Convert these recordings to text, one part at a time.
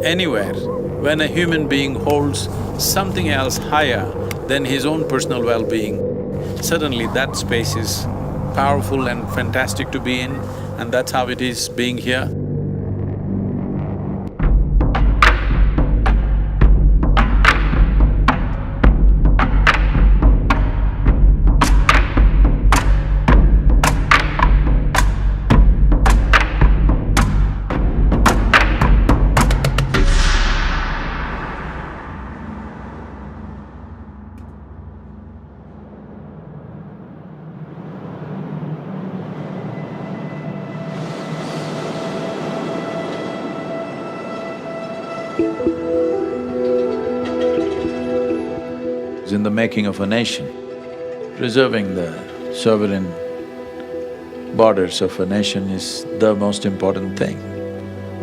anywhere, when a human being holds something else higher than his own personal well-being, suddenly that space is powerful and fantastic to be in, and that's how it is being here. In the making of a nation, preserving the sovereign borders of a nation is the most important thing.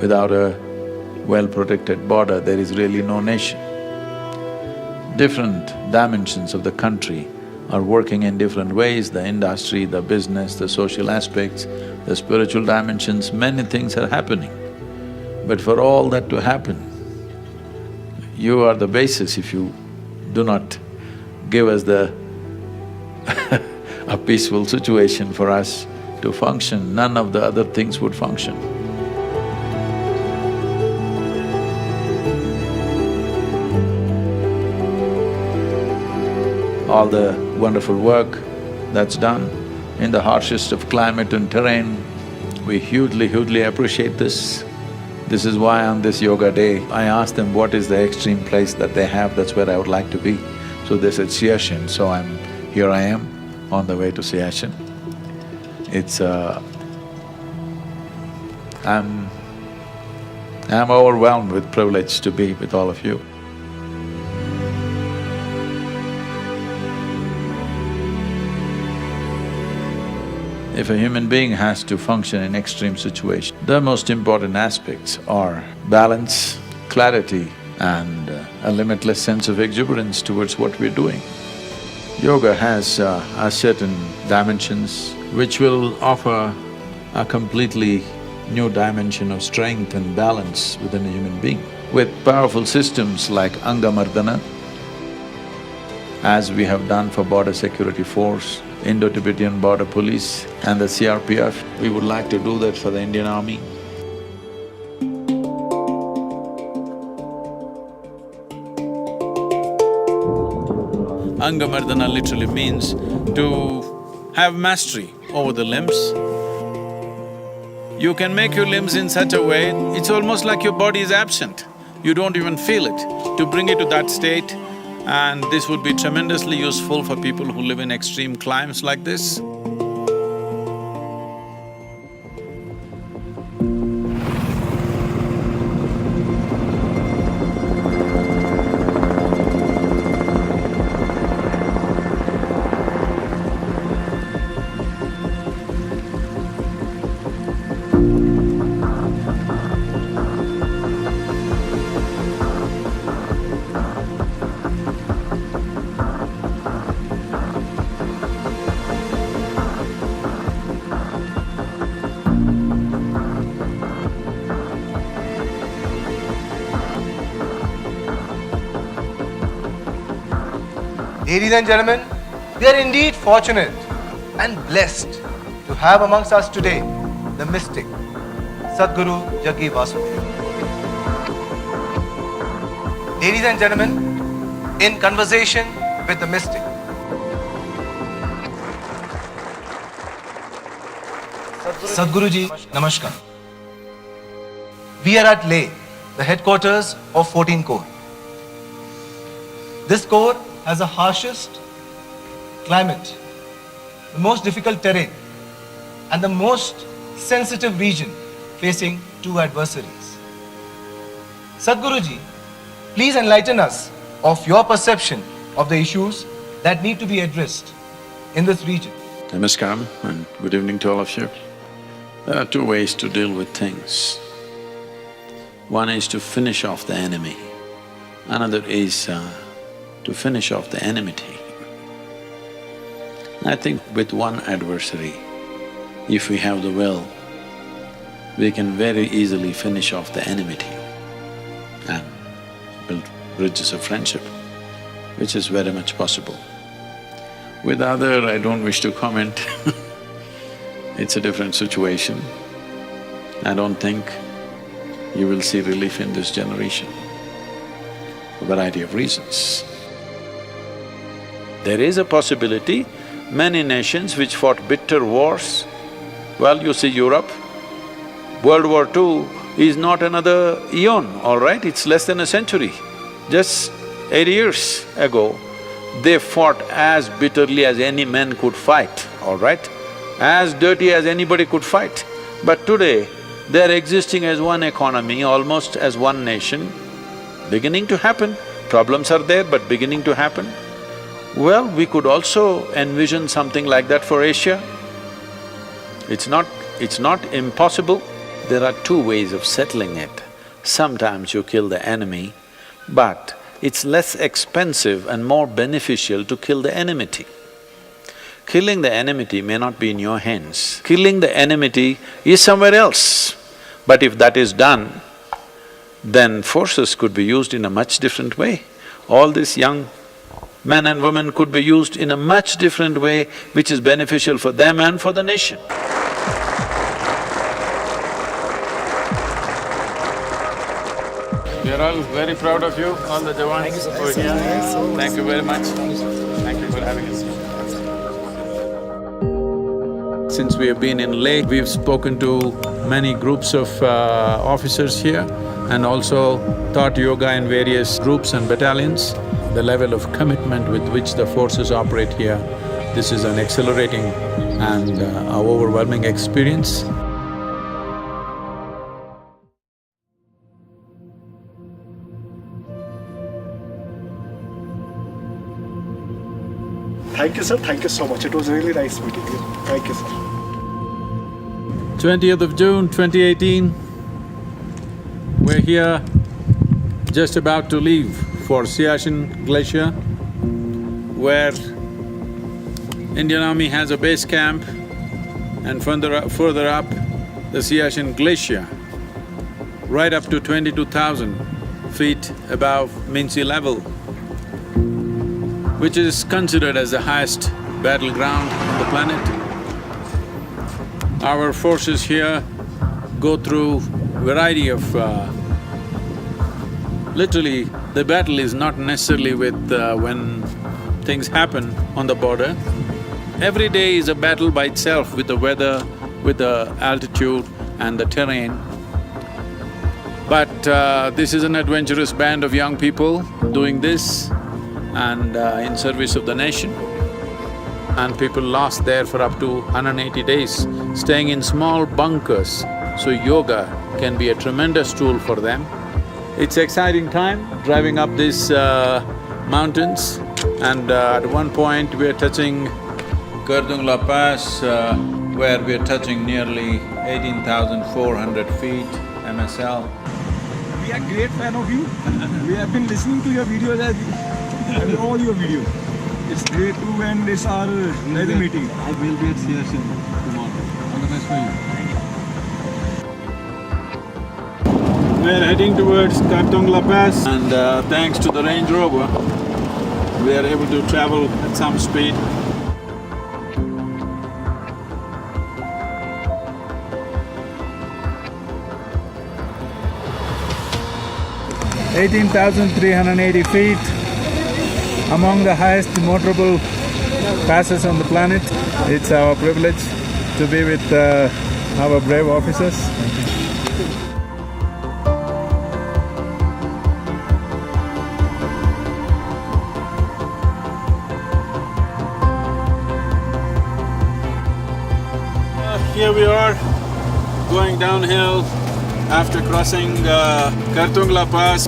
Without a well-protected border, there is really no nation. Different dimensions of the country are working in different ways, the industry, the business, the social aspects, the spiritual dimensions, many things are happening. But for all that to happen, you are the basis. If you do not give us a peaceful situation for us to function, none of the other things would function. All the wonderful work that's done in the harshest of climate and terrain, we hugely appreciate this. This is why on this yoga day, I asked them what is the extreme place that they have, that's where I would like to be. So they said Siachen, so here I am on the way to Siachen. I'm overwhelmed with privilege to be with all of you. If a human being has to function in extreme situations, the most important aspects are balance, clarity, and a limitless sense of exuberance towards what we're doing. Yoga has a certain dimensions which will offer a completely new dimension of strength and balance within a human being. With powerful systems like Angamardana, as we have done for Border Security Force, Indo-Tibetan Border Police and the CRPF, we would like to do that for the Indian Army. Angamardana literally means to have mastery over the limbs. You can make your limbs in such a way, it's almost like your body is absent. You don't even feel it. To bring it to that state, and this would be tremendously useful for people who live in extreme climes like this. Ladies and gentlemen, we are indeed fortunate and blessed to have amongst us today the mystic, Sadhguru Jaggi Vasudeva. Ladies and gentlemen, in conversation with the mystic. Sadhguru ji, namaskar. We are at Leh, the headquarters of 14 Corps. This corps has the harshest climate, the most difficult terrain, and the most sensitive region facing two adversaries. Sadhguruji, please enlighten us of your perception of the issues that need to be addressed in this region. Namaskaram and good evening to all of you. There are two ways to deal with things. One is to finish off the enemy, another is to finish off the enmity. I think with one adversary, if we have the will, we can very easily finish off the enmity. and build bridges of friendship, which is very much possible. With other, I don't wish to comment it's a different situation. I don't think you will see relief in this generation, for a variety of reasons. There is a possibility, many nations which fought bitter wars, well, you see Europe, World War II is not another eon, all right? It's less than a century. Just 80 years ago, they fought as bitterly as any man could fight, all right? As dirty as anybody could fight. But today, they're existing as one economy, almost as one nation, beginning to happen. Problems are there, but beginning to happen. Well, we could also envision something like that for Asia. It's not impossible. There are two ways of settling it. Sometimes you kill the enemy, but it's less expensive and more beneficial to kill the enmity. Killing the enmity may not be in your hands. Killing the enmity is somewhere else. But if that is done, then forces could be used in a much different way. All these young men and women could be used in a much different way, which is beneficial for them and for the nation. We are all very proud of you, all the Jawans over here. Thank you very much. Thank you for having us. Since we have been in Leh, we've spoken to many groups of officers here and also taught yoga in various groups and battalions. The level of commitment with which the forces operate here, this is an exhilarating and overwhelming experience. Thank you, sir. Thank you so much. It was really nice meeting you. Thank you, sir. 20th of June, 2018, we're here just about to leave for Siachen Glacier, where Indian Army has a base camp, and further up, the Siachen Glacier, right up to 22,000 feet above mean sea level, which is considered as the highest battleground on the planet. Our forces here go through variety of… literally, the battle is not necessarily with when things happen on the border. Every day is a battle by itself with the weather, with the altitude and the terrain. But this is an adventurous band of young people doing this and in service of the nation. And people lost there for up to 180 days, staying in small bunkers, so yoga can be a tremendous tool for them. It's exciting time driving up these mountains, and at one point we are touching Kardungla Pass, where we are touching nearly 18,400 feet MSL. We are great fan of you. We have been listening to your videos and all your videos. It's great to end this our daily meeting. I will be at Siachen tomorrow. All the best for you. We are heading towards Kardungla Pass, and thanks to the Range Rover, we are able to travel at some speed. (18,380 feet), among the highest motorable passes on the planet. It's our privilege to be with our brave officers. Here we are, going downhill after crossing Kardungla Pass,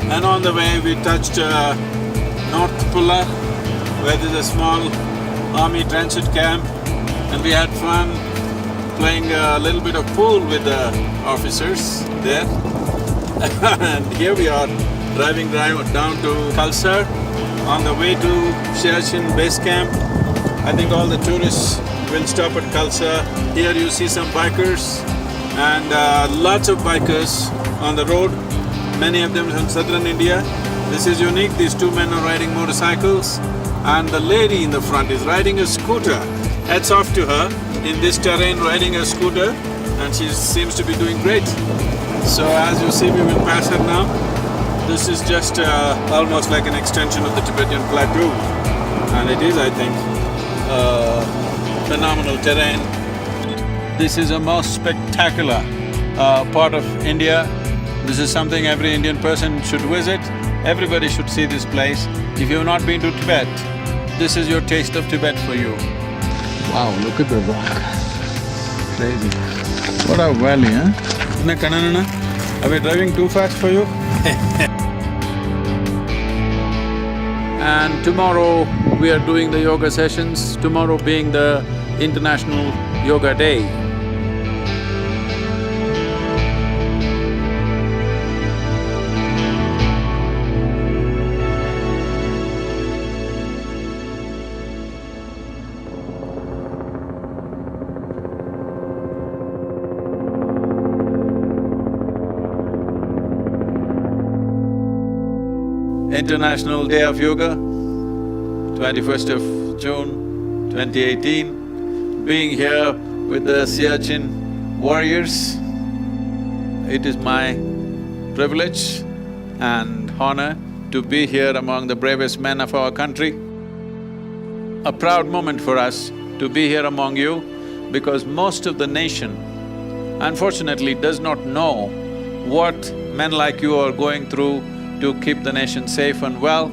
and on the way we touched North Pulla, where there's a small army transit camp, and we had fun playing a little bit of pool with the officers there. And here we are, driving down to Khalsar on the way to Siachen base camp. I think all the tourists will stop at Khalsar. Here you see some bikers and lots of bikers on the road, many of them from southern India. This is unique, these two men are riding motorcycles and the lady in the front is riding a scooter. Hats off to her, in this terrain riding a scooter, and she seems to be doing great. So as you see, we will pass her now. This is just almost like an extension of the Tibetan plateau, and it is, I think, phenomenal terrain. This is a most spectacular part of India. This is something every Indian person should visit. Everybody should see this place. If you have not been to Tibet, this is your taste of Tibet for you. Wow, look at the rock. Crazy. What a valley, huh? Are we driving too fast for you? And tomorrow we are doing the yoga sessions, tomorrow being the International Yoga Day. International Day of Yoga, 21st of June, 2018. Being here with the Siachen warriors, it is my privilege and honor to be here among the bravest men of our country. A proud moment for us to be here among you, because most of the nation, unfortunately, does not know what men like you are going through to keep the nation safe and well.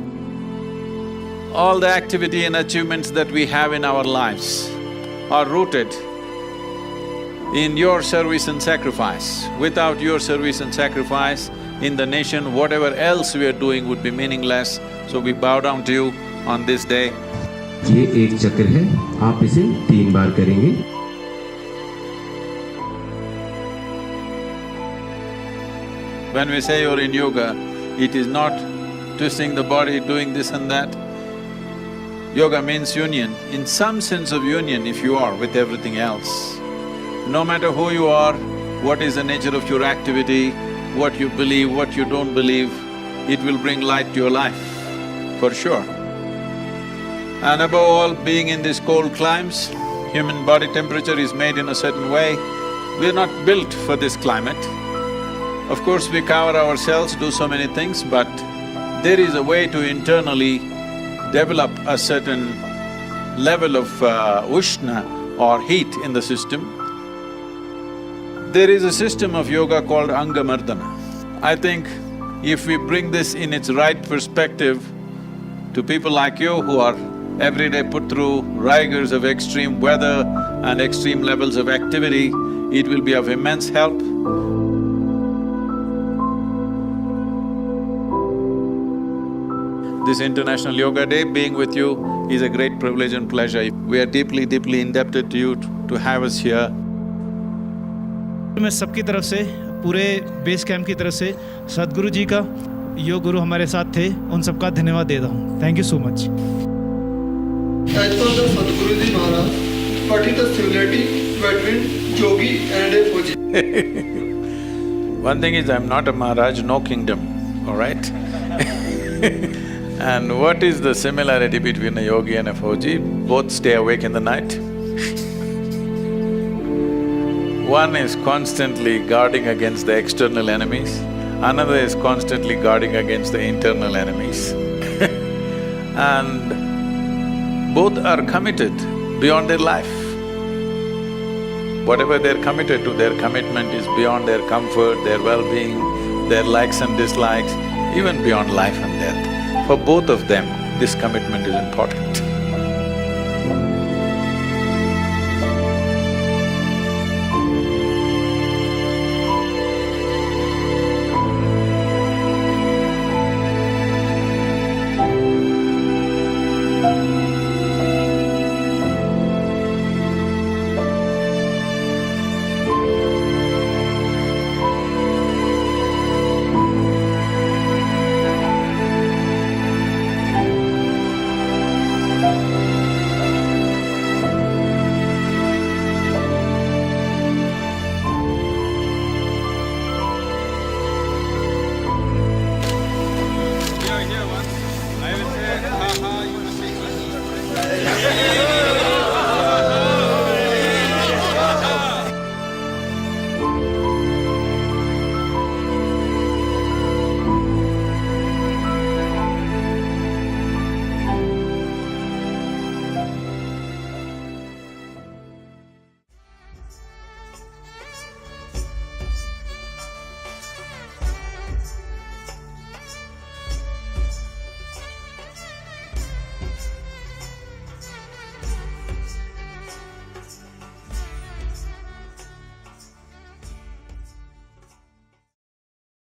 All the activity and achievements that we have in our lives are rooted in your service and sacrifice. Without your service and sacrifice in the nation, whatever else we are doing would be meaningless. So we bow down to you on this day. ये एक चक्र है, आप इसे 3 बार करेंगे। When we say you're in yoga, it is not twisting the body, doing this and that. Yoga means union, in some sense of union if you are with everything else. No matter who you are, what is the nature of your activity, what you believe, what you don't believe, it will bring light to your life, for sure. And above all, being in these cold climes, human body temperature is made in a certain way. We're not built for this climate. Of course, we cover ourselves, do so many things, but there is a way to internally develop a certain level of ushna or heat in the system. There is a system of yoga called Angamardana. I think if we bring this in its right perspective to people like you who are every day put through rigors of extreme weather and extreme levels of activity, it will be of immense help. This International Yoga Day, being with you, is a great privilege and pleasure. We are deeply, deeply indebted to you to have us here. मैं सबकी तरफ से, पूरे base camp की तरफ से सदगुरु जी का, योग गुरु हमारे साथ थे, उन सबका धन्यवाद देता हूँ। Thank you so much. As per the Sadhguru Ji Maharaj, what is the similarity between yogi and a Fuji? One thing is, I'm not a Maharaj, no kingdom, all right? And what is the similarity between a yogi and a Fuji? Both stay awake in the night. One is constantly guarding against the external enemies, another is constantly guarding against the internal enemies. And both are committed beyond their life. Whatever they're committed to, their commitment is beyond their comfort, their well-being, their likes and dislikes, even beyond life and death. For both of them, this commitment is important.